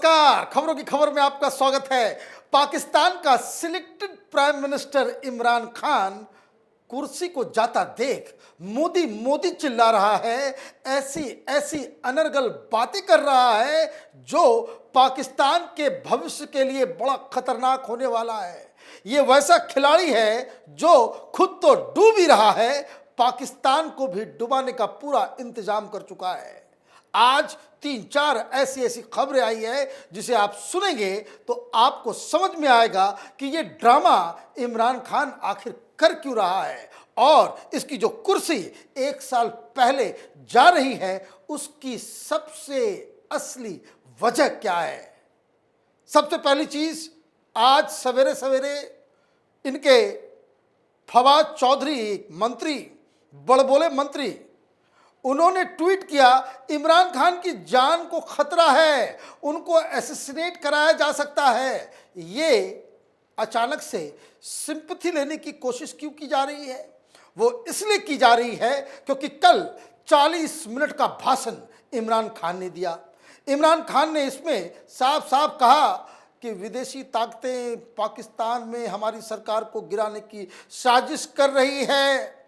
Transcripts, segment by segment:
नमस्कार। खबरों की खबर में आपका स्वागत है। पाकिस्तान का selected prime minister Imran Khan कुर्सी को जाता देख मोदी मोदी चिल्ला रहा है, ऐसी ऐसी अनर्गल बातें कर रहा है जो पाकिस्तान के भविष्य के लिए बड़ा खतरनाक होने वाला है। ये वैसा खिलाड़ी है जो खुद तो डूब ही रहा है, पाकिस्तान को भी डुबाने का पूरा इंतजाम कर चुका है। आज 3-4 ऐसी ऐसी खबरें आई है जिसे आप सुनेंगे तो आपको समझ में आएगा कि ये ड्रामा इमरान खान आखिर कर क्यों रहा है और इसकी जो कुर्सी 1 साल पहले जा रही है उसकी सबसे असली वजह क्या है। सबसे पहली चीज, आज सवेरे सवेरे इनके फवाद चौधरी मंत्री, बड़बोले मंत्री, उन्होंने ट्वीट किया इमरान खान की जान को खतरा है, उनको असैसिनेट कराया जा सकता है। ये अचानक से सिंपैथी लेने की कोशिश क्यों की जा रही है? वो इसलिए की जा रही है क्योंकि कल 40 मिनट का भाषण इमरान खान ने दिया। इमरान खान ने इसमें साफ साफ कहा कि विदेशी ताकतें पाकिस्तान में हमारी सरकार को गिराने की साजिश कर रही है।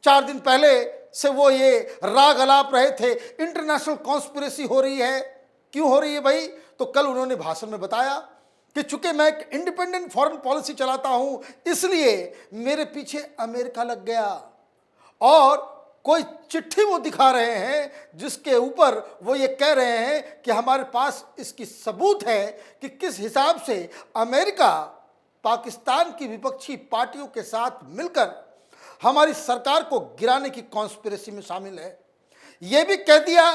4 दिन पहले से वो ये राग अलाप रहे थे, इंटरनेशनल कॉन्स्पिरेसी हो रही है। क्यों हो रही है भाई? तो कल उन्होंने भाषण में बताया कि चूंकि मैं एक इंडिपेंडेंट फॉरेन पॉलिसी चलाता हूं इसलिए मेरे पीछे अमेरिका लग गया, और कोई चिट्ठी वो दिखा रहे हैं जिसके ऊपर वो ये कह रहे हैं कि हमारे पास इसकी सबूत है कि किस हिसाब से अमेरिका पाकिस्तान की विपक्षी पार्टियों के साथ मिलकर हमारी सरकार को गिराने की कॉन्स्पिरेसी में शामिल है। यह भी कह दिया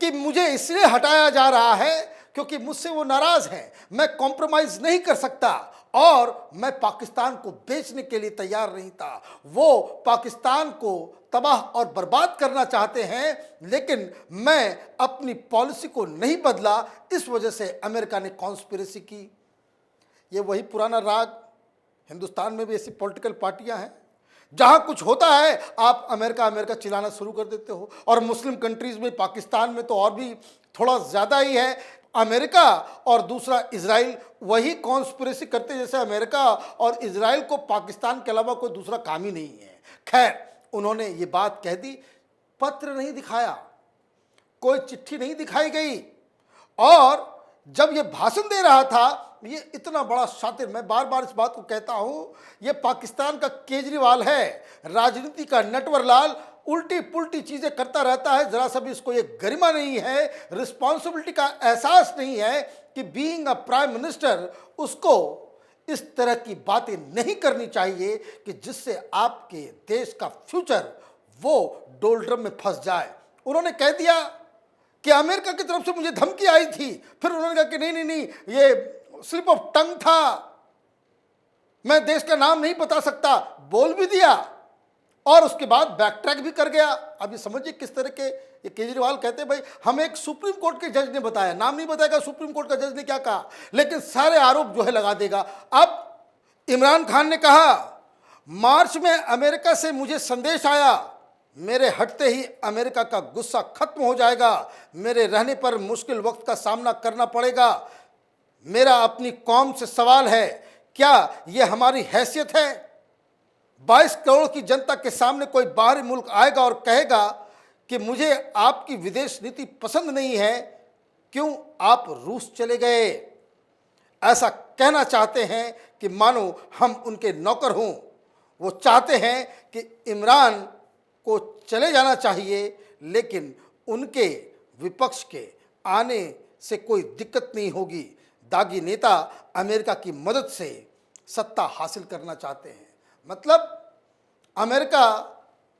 कि मुझे इसलिए हटाया जा रहा है क्योंकि मुझसे वो नाराज हैं, मैं कॉम्प्रोमाइज नहीं कर सकता और मैं पाकिस्तान को बेचने के लिए तैयार नहीं था। वो पाकिस्तान को तबाह और बर्बाद करना चाहते हैं, लेकिन मैं अपनी पॉलिसी को नहीं बदला, इस वजह से अमेरिका ने कॉन्स्पिरेसी की। ये वही पुराना राग, हिंदुस्तान में भी ऐसी पॉलिटिकल पार्टियां हैं, जहां कुछ होता है आप अमेरिका अमेरिका चिल्लाना शुरू कर देते हो। और मुस्लिम कंट्रीज में, पाकिस्तान में तो और भी थोड़ा ज़्यादा ही है। अमेरिका और दूसरा इजराइल वही कॉन्स्पिरेसी करते जैसे अमेरिका और इजराइल को पाकिस्तान के अलावा कोई दूसरा काम ही नहीं है। खैर, उन्होंने ये बात कह दी, पत्र नहीं दिखाया, कोई चिट्ठी नहीं दिखाई गई, और जब ये भाषण दे रहा था, ये इतना बड़ा शातिर, मैं बार बार इस बात को कहता हूं, ये पाकिस्तान का केजरीवाल है, राजनीति का नटवर लाल, उल्टी पुल्टी चीजें करता रहता है, जरा सा भी इसको ये गरिमा नहीं है, रिस्पॉन्सिबिलिटी का एहसास नहीं है कि बीइंग अ प्राइम मिनिस्टर उसको इस तरह की बातें नहीं करनी चाहिए कि जिससे आपके देश का फ्यूचर वो डोलड्रम में फंस जाए। उन्होंने कह दिया कि अमेरिका की तरफ से मुझे धमकी आई थी, फिर उन्होंने कहा कि नहीं नहीं, ये स्लिप ऑफ टंग था, मैं देश का नाम नहीं बता सकता, बोल भी दिया और उसके बाद बैक ट्रैक भी कर गया। अब ये समझिए किस तरह के ये केजरीवाल कहते हैं, भाई हमें एक सुप्रीम कोर्ट के जज ने बताया, नाम नहीं बताएगा सुप्रीम कोर्ट का जज ने क्या कहा, लेकिन सारे आरोप जो है लगा देगा। अब इमरान खान ने कहा, मार्च में अमेरिका से मुझे संदेश आया, मेरे हटते ही अमेरिका का गुस्सा खत्म हो जाएगा, मेरे रहने पर मुश्किल वक्त का सामना करना पड़ेगा। मेरा अपनी कौम से सवाल है, क्या यह हमारी हैसियत है? 22 करोड़ की जनता के सामने कोई बाहरी मुल्क आएगा और कहेगा कि मुझे आपकी विदेश नीति पसंद नहीं है, क्यों आप रूस चले गए? ऐसा कहना चाहते हैं कि मानो हम उनके नौकर हों। वो चाहते हैं कि इमरान को चले जाना चाहिए, लेकिन उनके विपक्ष के आने से कोई दिक्कत नहीं होगी। दागी नेता अमेरिका की मदद से सत्ता हासिल करना चाहते हैं। मतलब अमेरिका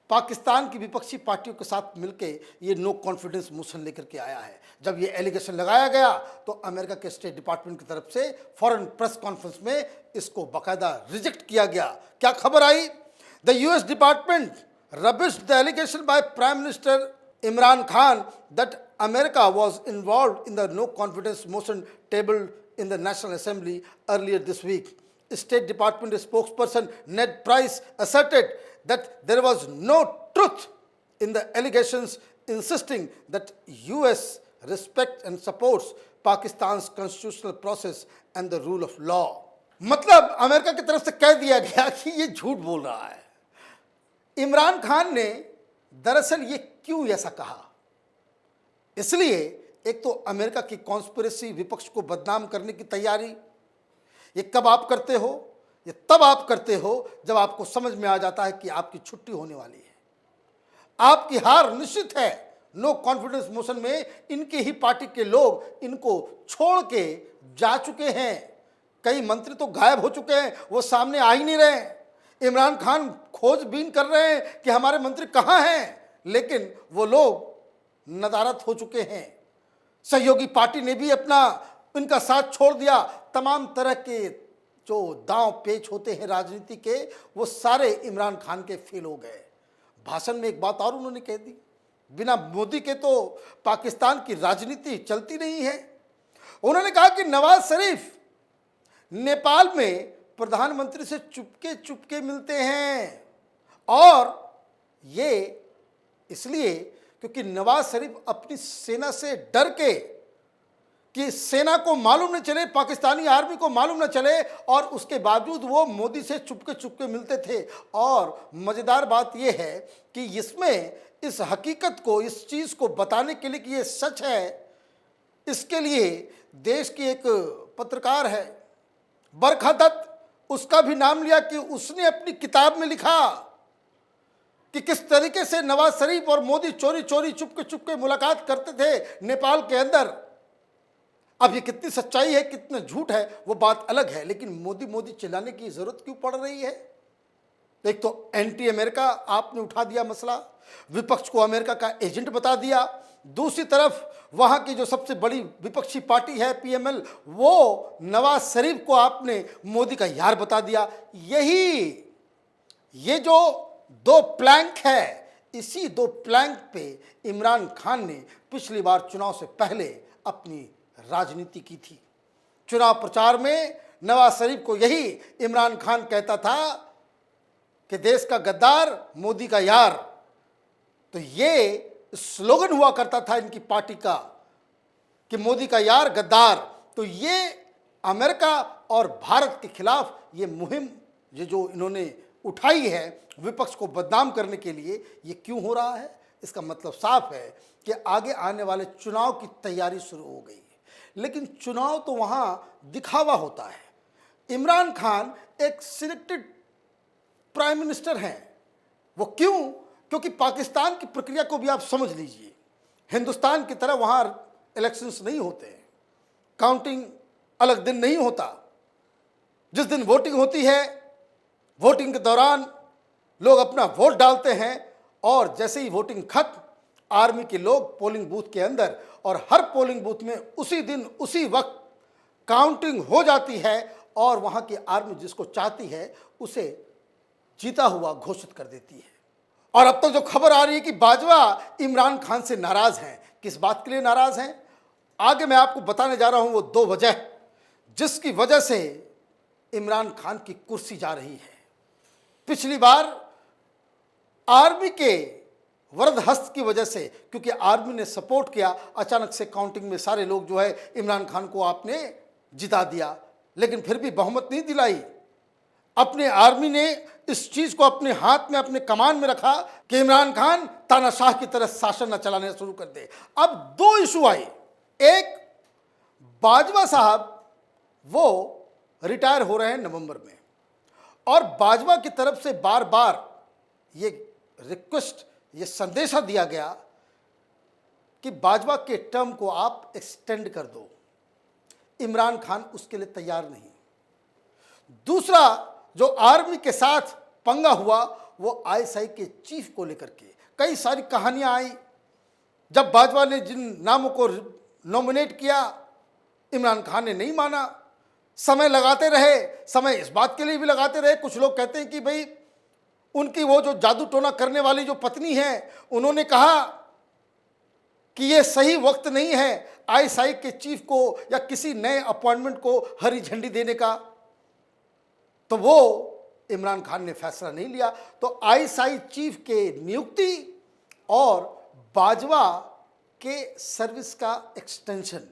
पाकिस्तान की विपक्षी पार्टियों के साथ मिलकर ये नो कॉन्फिडेंस मोशन लेकर के आया है। जब ये एलिगेशन लगाया गया तो अमेरिका के स्टेट डिपार्टमेंट की तरफ से फॉरेन प्रेस कॉन्फ्रेंस में इसको बाकायदा रिजेक्ट किया गया। क्या खबर आई? The US department rubbished the allegation by Prime Minister Imran Khan that America was involved in the no confidence motion tabled in the National Assembly earlier this week. State Department spokesperson Ned Price asserted that there was no truth in the allegations, insisting that US respects and supports Pakistan constitutional process and the rule of law. मतलब America की तरफ से कह दिया गया कि ये झूठ बोल रहा है। इमरान खान ने दरअसल ये क्यों ऐसा कहा? इसलिए एक तो अमेरिका की कॉन्स्पिरेसी, विपक्ष को बदनाम करने की तैयारी, ये कब आप करते हो? ये तब आप करते हो जब आपको समझ में आ जाता है कि आपकी छुट्टी होने वाली है, आपकी हार निश्चित है। नो कॉन्फिडेंस मोशन में इनके ही पार्टी के लोग इनको छोड़ के जा चुके हैं। कई मंत्री तो गायब हो चुके हैं, वो सामने आ ही नहीं रहे। इमरान खान खोजबीन कर रहे हैं कि हमारे मंत्री कहाँ हैं, लेकिन वो लोग नदारद हो चुके हैं। सहयोगी पार्टी ने भी अपना इनका साथ छोड़ दिया। तमाम तरह के जो दांव पेच होते हैं राजनीति के, वो सारे इमरान खान के फेल हो गए। भाषण में एक बात और उन्होंने कह दी, बिना मोदी के तो पाकिस्तान की राजनीति चलती नहीं है। उन्होंने कहा कि नवाज शरीफ नेपाल में प्रधानमंत्री से चुपके चुपके मिलते हैं, और ये इसलिए क्योंकि नवाज शरीफ अपनी सेना से डर के, कि सेना को मालूम न चले, पाकिस्तानी आर्मी को मालूम न चले, और उसके बावजूद वो मोदी से चुपके चुपके मिलते थे। और मज़ेदार बात यह है कि इसमें इस हकीकत को, इस चीज़ को बताने के लिए कि ये सच है, इसके लिए देश की एक पत्रकार है बरखा दत्त, उसका भी नाम लिया कि उसने अपनी किताब में लिखा कि किस तरीके से नवाज शरीफ और मोदी चोरी चोरी चुपके चुपके मुलाकात करते थे नेपाल के अंदर। अब ये कितनी सच्चाई है, कितना झूठ है, वो बात अलग है, लेकिन मोदी मोदी चिल्लाने की जरूरत क्यों पड़ रही है? एक तो एंटी अमेरिका आपने उठा दिया मसला, विपक्ष को अमेरिका का एजेंट बता दिया। दूसरी तरफ वहां की जो सबसे बड़ी विपक्षी पार्टी है पीएमएल, वो नवाज शरीफ को आपने मोदी का यार बता दिया। ये जो दो प्लैंक है, इसी दो प्लैंक पे इमरान खान ने पिछली बार चुनाव से पहले अपनी राजनीति की थी। चुनाव प्रचार में नवाज शरीफ को यही इमरान खान कहता था कि देश का गद्दार, मोदी का यार। तो ये स्लोगन हुआ करता था इनकी पार्टी का कि मोदी का यार, गद्दार। तो ये अमेरिका और भारत के खिलाफ ये मुहिम, ये जो इन्होंने उठाई है विपक्ष को बदनाम करने के लिए, ये क्यों हो रहा है? इसका मतलब साफ है कि आगे आने वाले चुनाव की तैयारी शुरू हो गई है। लेकिन चुनाव तो वहां दिखावा होता है। इमरान खान एक सिलेक्टेड प्राइम मिनिस्टर हैं। वो क्यों? क्योंकि पाकिस्तान की प्रक्रिया को भी आप समझ लीजिए। हिंदुस्तान की तरह वहां इलेक्शंस नहीं होते हैं, काउंटिंग अलग दिन नहीं होता। जिस दिन वोटिंग होती है, वोटिंग के दौरान लोग अपना वोट डालते हैं, और जैसे ही वोटिंग खत्म, आर्मी के लोग पोलिंग बूथ के अंदर, और हर पोलिंग बूथ में उसी दिन उसी वक्त काउंटिंग हो जाती है, और वहां की आर्मी जिसको चाहती है उसे जीता हुआ घोषित कर देती है। और अब तक जो खबर आ रही है कि बाजवा इमरान खान से नाराज हैं। किस बात के लिए नाराज हैं, आगे मैं आपको बताने जा रहा हूं। वो दो वजह जिसकी वजह से इमरान खान की कुर्सी जा रही है। पिछली बार आर्मी के वरद हस्त की वजह से, क्योंकि आर्मी ने सपोर्ट किया, अचानक से काउंटिंग में सारे लोग जो है इमरान खान को आपने जिता दिया, लेकिन फिर भी बहुमत नहीं दिलाई। अपने आर्मी ने इस चीज को अपने हाथ में, अपने कमान में रखा कि इमरान खान तानाशाह की तरह शासन न चलाने शुरू कर दे। अब दो इशू आए। एक, बाजवा साहब वो रिटायर हो रहे हैं नवंबर में, और बाजवा की तरफ से बार बार ये रिक्वेस्ट, ये संदेशा दिया गया कि बाजवा के टर्म को आप एक्सटेंड कर दो। इमरान खान उसके लिए तैयार नहीं। दूसरा, जो आर्मी के साथ पंगा हुआ, वो आईएसआई के चीफ को लेकर के कई सारी कहानियां आई। जब बाजवा ने जिन नामों को नॉमिनेट किया, इमरान खान ने नहीं माना। समय लगाते रहे, समय इस बात के लिए भी लगाते रहे, कुछ लोग कहते हैं कि भाई उनकी वो जो जादू टोना करने वाली जो पत्नी है, उन्होंने कहा कि ये सही वक्त नहीं है आईएसआई के चीफ को या किसी नए अपॉइंटमेंट को हरी झंडी देने का। तो वो इमरान खान ने फैसला नहीं लिया। तो आईएसआई चीफ के नियुक्ति और बाजवा के सर्विस का एक्सटेंशन,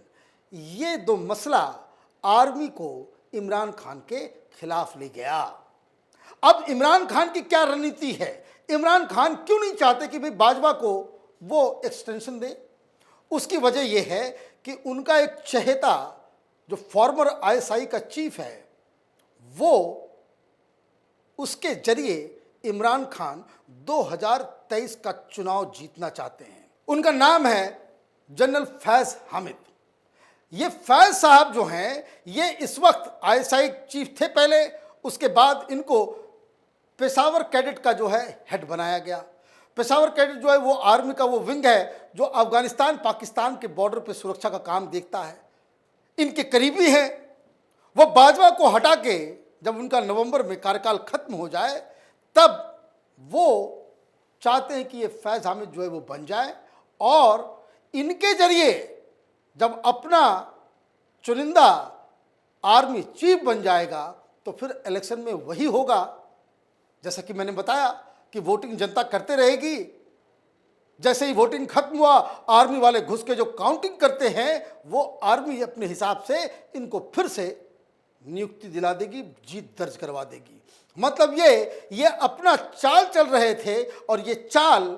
ये दो मसला आर्मी को इमरान खान के खिलाफ ले गया। अब इमरान खान की क्या रणनीति है? इमरान खान क्यों नहीं चाहते कि भाई बाजवा को वो एक्सटेंशन दे? उसकी वजह यह है कि उनका एक चहेता जो फॉर्मर आईएसआई का चीफ है, वो उसके जरिए इमरान खान 2023 का चुनाव जीतना चाहते हैं। उनका नाम है जनरल फैज हामिद। ये फैज साहब जो हैं, ये इस वक्त आईएसआई चीफ थे पहले, उसके बाद इनको पेशावर कैडेट का जो है हेड बनाया गया। पेशावर कैडेट जो है वो आर्मी का वो विंग है जो अफगानिस्तान पाकिस्तान के बॉर्डर पे सुरक्षा का काम देखता है। इनके करीबी हैं। वो बाजवा को हटा के जब उनका नवंबर में कार्यकाल खत्म हो जाए, तब वो चाहते हैं कि ये फैज हामिद जो है वो बन जाए और इनके जरिए जब अपना चुनिंदा आर्मी चीफ बन जाएगा तो फिर इलेक्शन में वही होगा। जैसा कि मैंने बताया कि वोटिंग जनता करते रहेगी। जैसे ही वोटिंग खत्म हुआ, आर्मी वाले घुस के जो काउंटिंग करते हैं, वो आर्मी अपने हिसाब से इनको फिर से नियुक्ति दिला देगी, जीत दर्ज करवा देगी। मतलब ये अपना चाल चल रहे थे और ये चाल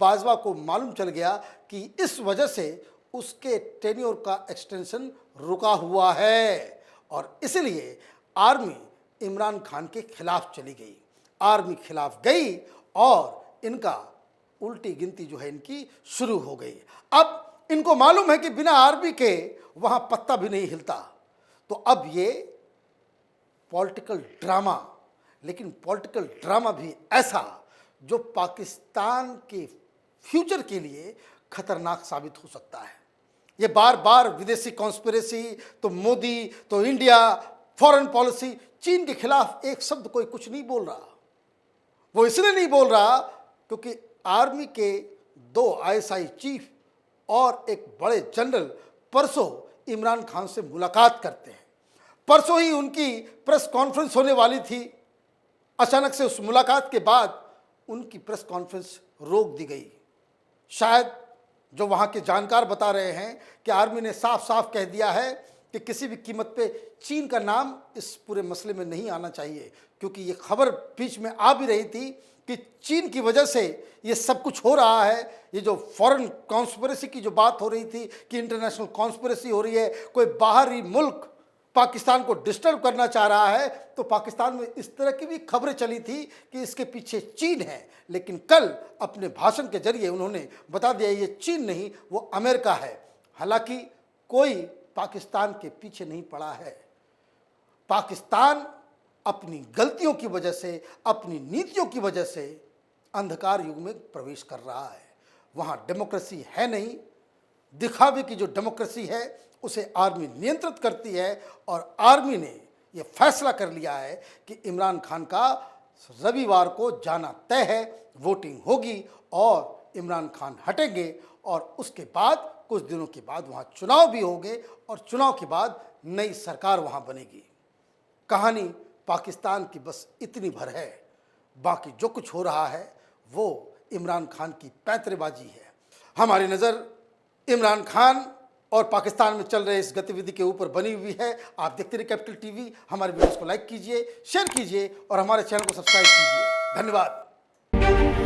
बाजवा को मालूम चल गया कि इस वजह से उसके टेन्योर का एक्सटेंशन रुका हुआ है और इसलिए आर्मी इमरान खान के खिलाफ चली गई। आर्मी खिलाफ गई और इनका उल्टी गिनती जो है इनकी शुरू हो गई। अब इनको मालूम है कि बिना आर्मी के वहां पत्ता भी नहीं हिलता, तो अब ये पॉलिटिकल ड्रामा, लेकिन पॉलिटिकल ड्रामा भी ऐसा जो पाकिस्तान के फ्यूचर के लिए खतरनाक साबित हो सकता है। ये बार बार विदेशी कॉन्स्पिरेसी, तो मोदी, तो इंडिया, फॉरेन पॉलिसी, चीन के खिलाफ एक शब्द कोई कुछ नहीं बोल रहा। वो इसलिए नहीं बोल रहा क्योंकि आर्मी के 2 आईएसआई चीफ और एक बड़े जनरल परसों इमरान खान से मुलाकात करते हैं। परसों ही उनकी प्रेस कॉन्फ्रेंस होने वाली थी। अचानक से उस मुलाकात के बाद उनकी प्रेस कॉन्फ्रेंस रोक दी गई। शायद जो वहाँ के जानकार बता रहे हैं कि आर्मी ने साफ साफ कह दिया है कि किसी भी कीमत पे चीन का नाम इस पूरे मसले में नहीं आना चाहिए, क्योंकि ये खबर बीच में आ भी रही थी कि चीन की वजह से ये सब कुछ हो रहा है। ये जो फॉरेन कॉन्स्पिरेसी की जो बात हो रही थी कि इंटरनेशनल कॉन्स्पिरेसी हो रही है, कोई बाहरी मुल्क पाकिस्तान को डिस्टर्ब करना चाह रहा है, तो पाकिस्तान में इस तरह की भी खबरें चली थी कि इसके पीछे चीन है। लेकिन कल अपने भाषण के जरिए उन्होंने बता दिया ये चीन नहीं, वो अमेरिका है। हालांकि कोई पाकिस्तान के पीछे नहीं पड़ा है। पाकिस्तान अपनी गलतियों की वजह से, अपनी नीतियों की वजह से अंधकार युग में प्रवेश कर रहा है। वहाँ डेमोक्रेसी है नहीं। दिखावे की जो डेमोक्रेसी है उसे आर्मी नियंत्रित करती है और आर्मी ने यह फैसला कर लिया है कि इमरान खान का रविवार को जाना तय है, वोटिंग होगी और इमरान खान हटेंगे और उसके बाद कुछ दिनों के बाद वहाँ चुनाव भी होंगे और चुनाव के बाद नई सरकार वहाँ बनेगी। कहानी पाकिस्तान की बस इतनी भर है, बाकी जो कुछ हो रहा है वो इमरान खान की पैंतरेबाजी है। हमारी नज़र इमरान खान और पाकिस्तान में चल रहे इस गतिविधि के ऊपर बनी हुई है। आप देखते रहिए कैपिटल टीवी। हमारे वीडियोस को लाइक कीजिए, शेयर कीजिए और हमारे चैनल को सब्सक्राइब कीजिए। धन्यवाद।